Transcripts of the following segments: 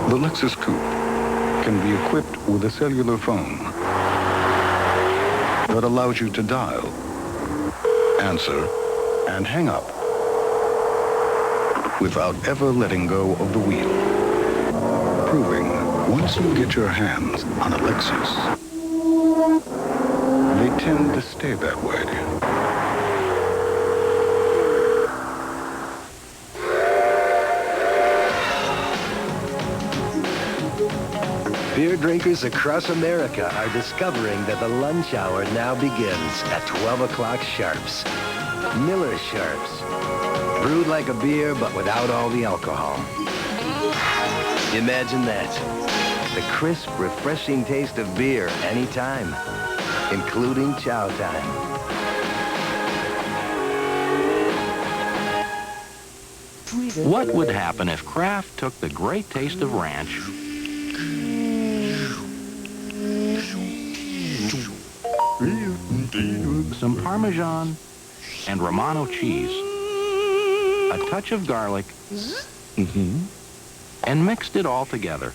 The Lexus Coupe can be equipped with a cellular phone that allows you to dial, answer, and hang up without ever letting go of the wheel. Proving once you get your hands on a Lexus, they tend to stay that way. Beer drinkers across America are discovering that the lunch hour now begins at 12 o'clock sharps. Miller Sharps. Brewed like a beer, but without all the alcohol. Imagine that. The crisp, refreshing taste of beer anytime, including chow time. What would happen if Kraft took the great taste of ranch some Parmesan and Romano cheese, a touch of garlic, and mixed it all together?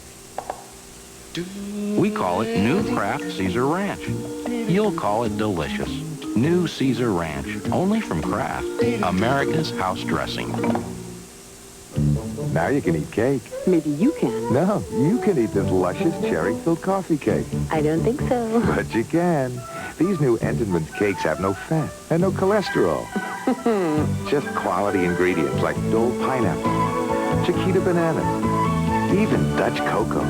We call it New Kraft Caesar Ranch. You'll call it delicious. New Caesar Ranch, only from Kraft, America's house dressing. Now you can eat cake. Maybe you can. No, you can eat this luscious cherry-filled coffee cake. I don't think so. But you can. These new Entenmann's cakes have no fat and no cholesterol. Just quality ingredients like Dole pineapple, Chiquita bananas, even Dutch cocoa.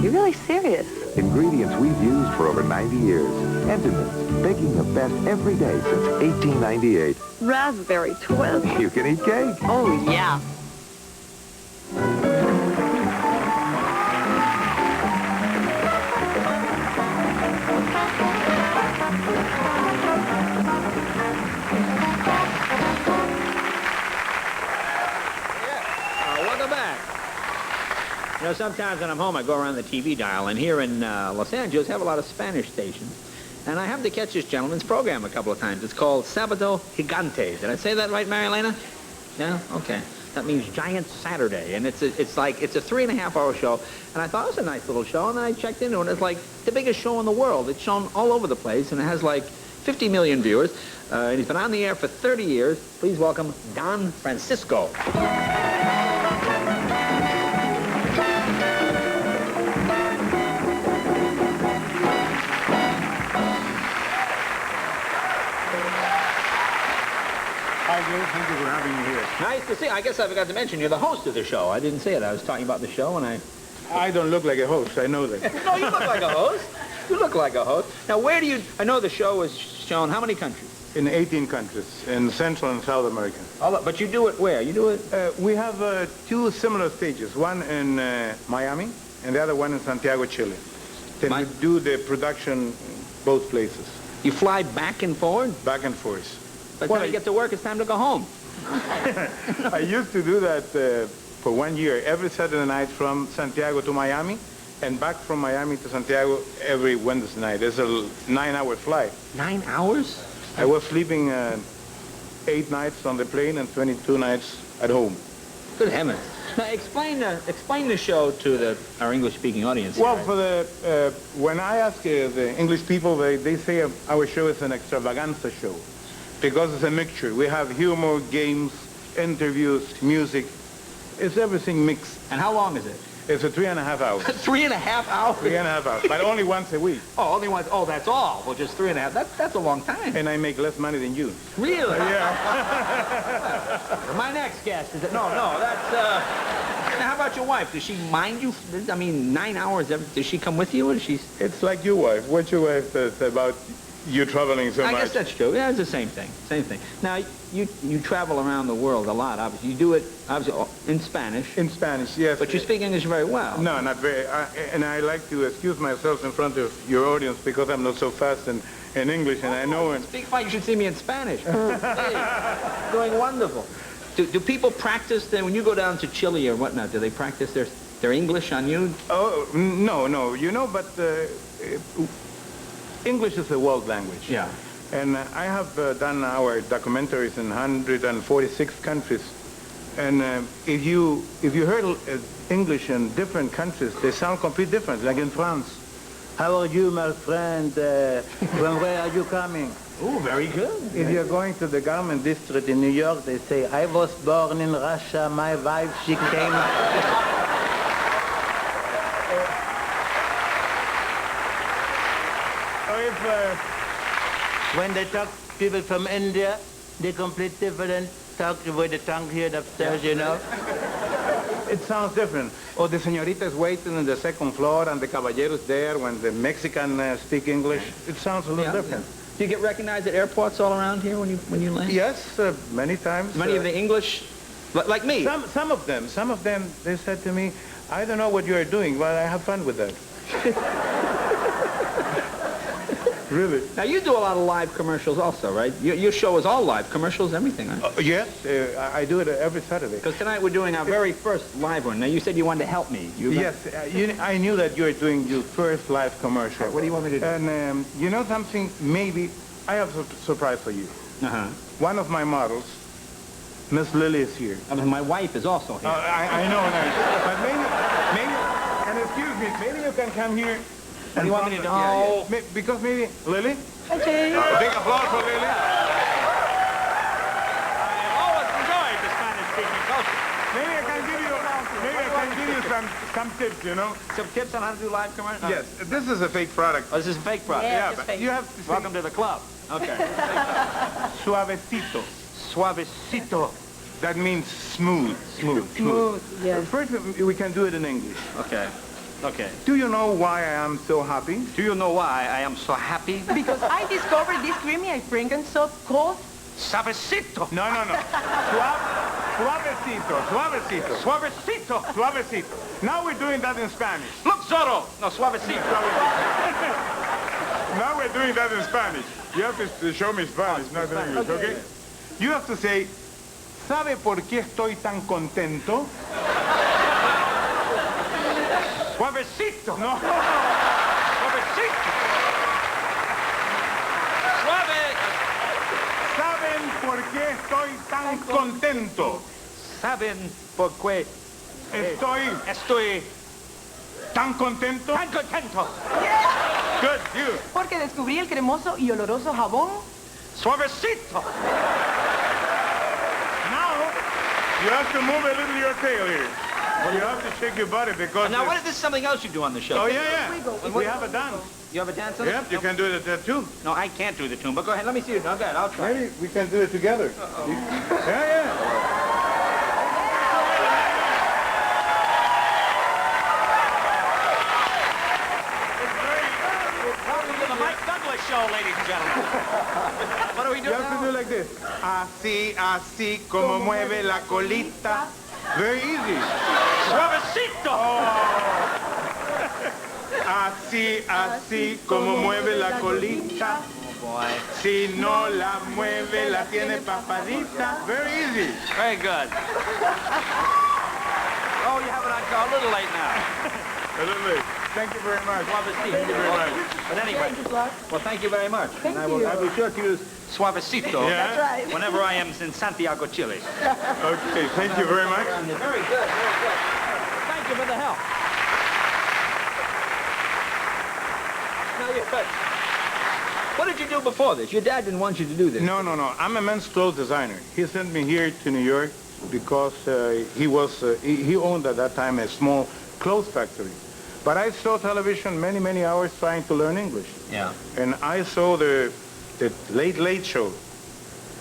You're really serious. Ingredients we've used for over 90 years. Entenmann's, baking the best every day since 1898. Raspberry twist. You can eat cake. Oh, yeah. Welcome back. You know, sometimes when I'm home, I go around the TV dial, and here in Los Angeles, have a lot of Spanish stations. And I have to catch this gentleman's program a couple of times. It's called Sábado Gigante. Did I say that right, Mary Elena? Yeah? Okay. That means Giant Saturday. And it's a 3.5-hour show. And I thought it was a nice little show, and then I checked into it, and it's like the biggest show in the world. It's shown all over the place, and it has like 50 million viewers. And he's been on the air for 30 years. Please welcome Don Francisco. Thank you for having me here. Nice to see you. I guess I forgot to mention, you're the host of the show. I didn't say it. I was talking about the show, and I don't look like a host. I know that. No, you look like a host. You look like a host. Now, where do you... I know the show is shown how many countries? In 18 countries, in Central and South America. But you do it where? You do it... We have two similar stages, one in Miami and the other one in Santiago, Chile. Then we do the production both places. You fly back and forward? Back and forth. By the time you get to work, it's time to go home. I used to do that for 1 year, every Saturday night from Santiago to Miami, and back from Miami to Santiago every Wednesday night. It's a 9-hour flight. 9 hours? I was sleeping 8 nights on the plane and 22 nights at home. Good heavens. Now, explain the show to our English-speaking audience. Well, for when I ask the English people, they say our show is an extravaganza show because it's a mixture. We have humor, games, interviews, music. It's everything mixed. And how long is it? It's a 3.5 hours. 3.5 hours? 3.5 hours, but only once a week. Oh, only once. Oh, that's all. Well, just 3.5. That's a long time. And I make less money than you. Really? Yeah. My next guest is... No, that's... Now, how about your wife? Does she mind you? I mean, 9 hours. Does she come with you, or does she... It's like your wife. What's your wife says about you traveling so much? I guess that's true. Yeah, it's the same thing. Same thing. Now, you travel around the world a lot, obviously. You do it, obviously, in Spanish. In Spanish, yes. But you speak English very well. No, not very. And I like to excuse myself in front of your audience because I'm not so fast in English, and I know... Speak fine. You should see me in Spanish. Hey, doing wonderful. Do people practice then, when you go down to Chile or whatnot, do they practice their English on you? Oh, no. You know, but English is a world language. Yeah. And I have done our documentaries in 146 countries And if you heard English in different countries, they sound completely different. Like in France, how are you, my friend? From where are you coming? Oh, very good. If you're going to the garment district in New York, they say, I was born in Russia. My wife, she came. Or if when they talk people from India, they completely different. Talk with the tongue here upstairs, you know. It sounds different. Or the señorita is waiting on the second floor and the caballero's there when the Mexican speak English. It sounds a little different. Do you get recognized at airports all around here when you land? Yes, many times. Many of the English, like me. Some of them, they said to me, I don't know what you are doing, but I have fun with that. Really? Now, you do a lot of live commercials also, right? Your show is all live commercials, everything, right? Yes, I do it every Saturday. Because tonight we're doing our very first live one. Now, you said you wanted to help me. Yes, I knew that you were doing your first live commercial. What do you want me to do? And you know something, maybe I have a surprise for you. Uh-huh. One of my models, Miss Lily, is here. I mean, my wife is also here. I know, but maybe, and excuse me, maybe you can come here. What do you want me to do? Yeah. Because maybe, Lily? Hi, Jay. Big applause for Lily. I have always enjoyed the Spanish-speaking culture. Maybe I can give you some tips, you know? Some tips on how to do live commercials? Yes, this is a fake product. Oh, this is a fake product? Yeah, but fake. you have to say Welcome to the club. Okay. suavecito. Suavecito. That means smooth. Smooth, yes. First, we can do it in English. Okay. Okay. Do you know why I am so happy? Do you know why I am so happy? Because I discovered this creamy and fragrant soap called Suavecito. No. Suavecito. Now we're doing that in Spanish. Look, Zorro. No, suavecito. Now we're doing that in Spanish. You have to show me Spanish, not English, okay? You have to say, ¿sabe por qué estoy tan contento? Suavecito. No. Suavecito. Suave. ¿Saben por qué estoy tan contento? ¿Saben por qué estoy tan contento? tan contento? Good, you. porque descubrí el cremoso y oloroso jabón. Suavecito. Now, you have to move a little your tail here. You have to shake your body because... Now, what is this something else you do on the show? Oh, yeah. We have a dance. You have a dance on Yep, it? you can do it too. No, I can't do the tune, but go ahead. Let me see it. Okay, I'll try. Maybe we can do it together. Yeah. Welcome to the Mike Douglas Show, ladies and gentlemen. What do we do You have to do like this. Así como mueve la colita. Very easy. Suavecito. Así como mueve la colita. Boy. Si no la mueve, la tiene papadita. Very easy. Very good. Oh, you have it on call. A little late now. A little bit. Thank you very much. Suavecito. Thank you very much. But anyway, well, thank you very much. Thank and you. I will be sure to use Suavecito Yeah? That's right. whenever I am in Santiago, Chile. Okay, thank you very much. Very good, very good. Thank you for the help. Now, what did you do before this? Your dad didn't want you to do this. No. I'm a men's clothes designer. He sent me here to New York because he owned at that time a small clothes factory. But I saw television many hours trying to learn English. Yeah. And I saw the Late Show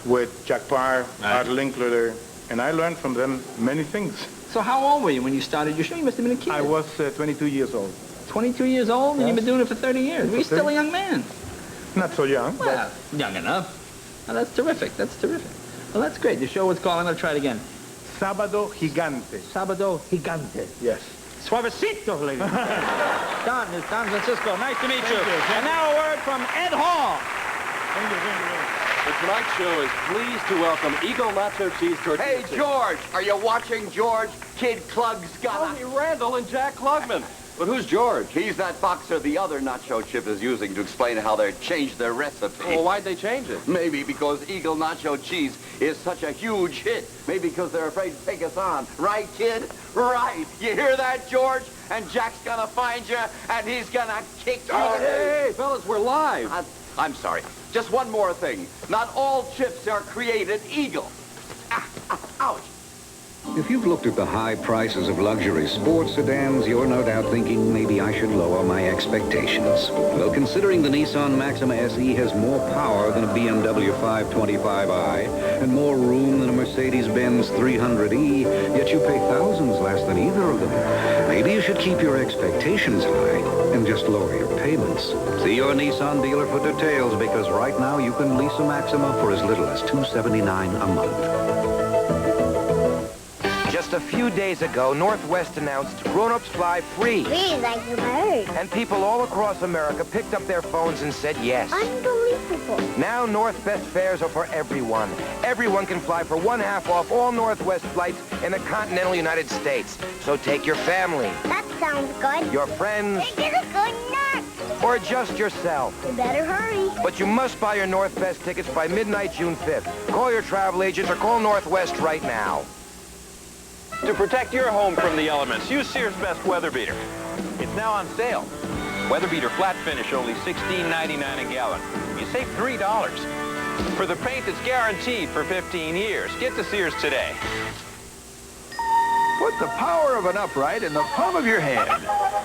with Jack Parr, Art Linkletter, and I learned from them many things. So how old were you when you started your show? You must have been a kid. I was 22 years old. 22 years old, and Yes. you've been doing it for 30 years. Well, you're still a young man. Not so young, Well, young enough. Well, that's terrific. That's terrific. Well, that's great. The show was called, I'm going to try it again. Sábado Gigante. Sábado Gigante. Yes. Suavecito, ladies. Don Francisco. Nice to meet you. you. And now a word from Ed Hall. Thank you. The Tonight Show is pleased to welcome Eagle Nacho Cheese Tortilla. Hey, George, are you watching George? Kid Klug's got Tony Randall and Jack Klugman. But who's George? He's that boxer the other nacho chip is using to explain how they changed their recipe. Well, why'd they change it? Maybe because Eagle Nacho Cheese is such a huge hit. Maybe because they're afraid to take us on. Right, kid? Right. You hear that, George? And Jack's gonna find you, and he's gonna kick you. Hey, fellas, we're live. I'm sorry. Just one more thing. Not all chips are created eagle. Ouch. If you've looked at the high prices of luxury sports sedans, you're no doubt thinking maybe I should lower my expectations. Well, considering the Nissan Maxima SE has more power than a BMW 525i and more room than a Mercedes-Benz 300e, yet you pay thousands less than either of them, maybe you should keep your expectations high and just lower your payments. See your Nissan dealer for details, because right now you can lease a Maxima for as little as $279 a month. Just a few days ago, Northwest announced grown-ups fly free. Free like a bird. And people all across America picked up their phones and said yes. Unbelievable. Now Northwest fares are for everyone. Everyone can fly for 1/2 off all Northwest flights in the continental United States. So take your family, That sounds good. your friends, They get a good nut. or just yourself. You better hurry. But you must buy your Northwest tickets by midnight June 5th. Call your travel agent or call Northwest right now. To protect your home from the elements, use Sears Best Weather Beater. It's now on sale. Weather Beater flat finish, only $16.99 a gallon. You save $3. For the paint that's guaranteed for 15 years. Get to Sears today. Put the power of an upright in the palm of your hand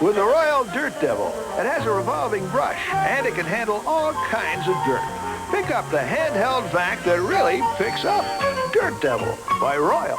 with the Royal Dirt Devil. It has a revolving brush, and it can handle all kinds of dirt. Pick up the handheld vac that really picks up. Dirt Devil by Royal.